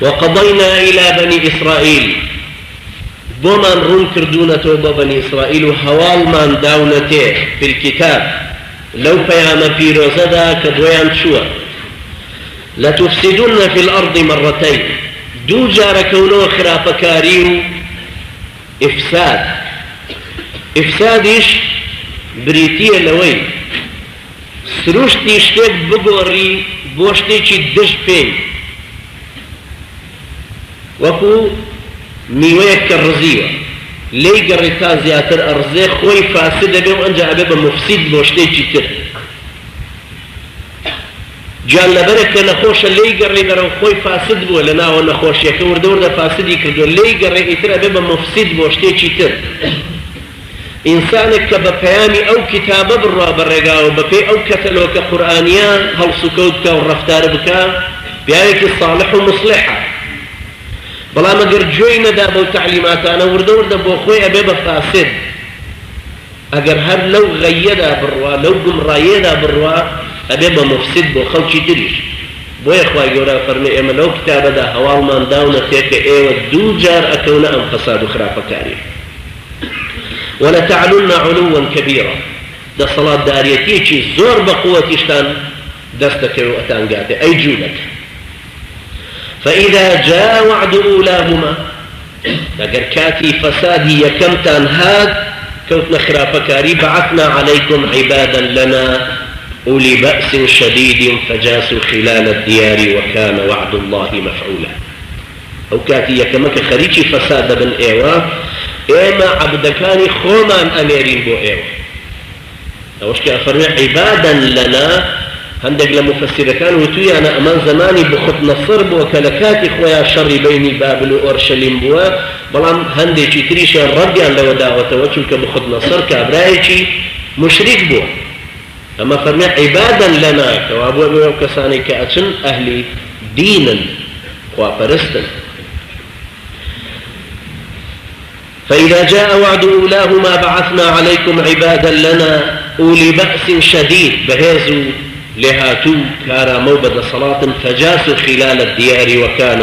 وقضينا إلى بني إسرائيل بمن رون كردونته بني إسرائيل هوال من داونته في الكتاب لو فيام في روزدا كبويان شوى لتفسدن في الأرض مرتين دو جار كونه خرافكاري إفسادش بريتية لوي سروشتي شتك بقوري بوشتي دش بين وكو ميويك كالرزيوة لي قريتا زياتر أرزي خوي فاسد بيو أنجا أبيبا مفسد بوشتي تر جان لبرك نخوش لي قري درو خوي فاسد بو لنا ونخوش يكور دور فاسد يكردو لي قري تر أبيبا مفسد بوشتي تر إنسانك ببيامي أو كتابة بالروا بالرقاو ببي أو كتلوك قرآنيان هل سكوتك والرفتار بك بيانك الصالح ومصلحة بلا ما قرجوي نداب وتعليمات أنا ورد بوخوي أبيبا فاسد أقر هر لو غيدا بالروا لو قم رايدا بالروا أبيبا مفسد بو خوشي تريش بو يخوي يورا فرمي إما لو كتابة دا هوال من داونا تيك إيوة دو جار أكونا أم فساد خرافة كاري ولتعلن علوا كبيرا دا صلاة داريتي زور بقوة اشتان دستك وأتان قاتي أي جولك فإذا جاء وعد أولاهما أجر كاتي فسادي يكمتان هاد كوتنا خرافكاري بعثنا عليكم عبادا لنا أولي بأس شديد فجاسوا خلال الديار وكان وعد الله مفعولا أو كاتي يكمك خريجي فساد بن إيوه إما عبدكاني خومان أميرين بو إيوه أوش كأفرمي عبادا لنا هندق لمفسر كان وتوي أنا أمان زماني بخط نصر بو كلكاتي خويا شر بيني بابل وأورشليم بوا بلام هندي شي تريشا رديان لو دعوة وجهك بخط نصر كابرايشي مشرك بوا أما فرمي عبادا لنا كوابو أبو كساني كأتن أهلي دينا وفرستا فإذا جاء وعد أولاهما بعثنا عليكم عبادا لنا أولي بأس شديد بهزوا لهاتو كارا موبد صلاة فجاسوا خلال الديار وكان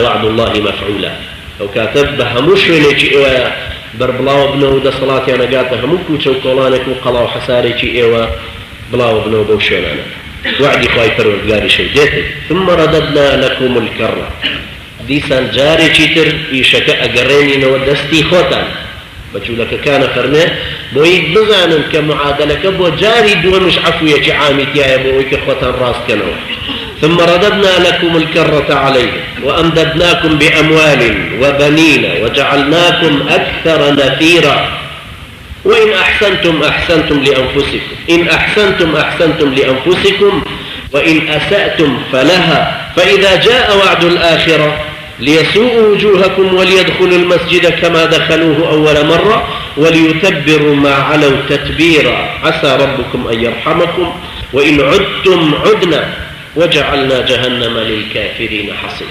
وعد الله مفعولا أو كاتب بهموش وينيكي إيوا بربلاو بنو دا صلاة أنا قاتا هموكو تشوكولانك وقلاو حساريكي إيوا بلاو بنو بوشونانا وعدي خواي پروردگاري شديتك ثم رددنا لكم الكرة ديسان جاري چيتر إيشك أقريني نو دستي خوتان بچولك كان فرمي بويد بزانن كمعادلك بو جاري دونش عفوية عامتيا بويك خوتان راس كنو ثم رددنا لكم الكرة عليه وأمددناكم بأموال وبنين وجعلناكم أكثر نفيرا وإن أحسنتم أحسنتم لأنفسكم إن أحسنتم أحسنتم لأنفسكم وإن أسأتم فلها فإذا جاء وعد الآخرة ليسوءوا وجوهكم وليدخلوا المسجد كما دخلوه أول مرة وليتبروا ما علوا تتبيرا عسى ربكم أن يرحمكم وإن عدتم عدنا وجعلنا جهنم للكافرين حصيرا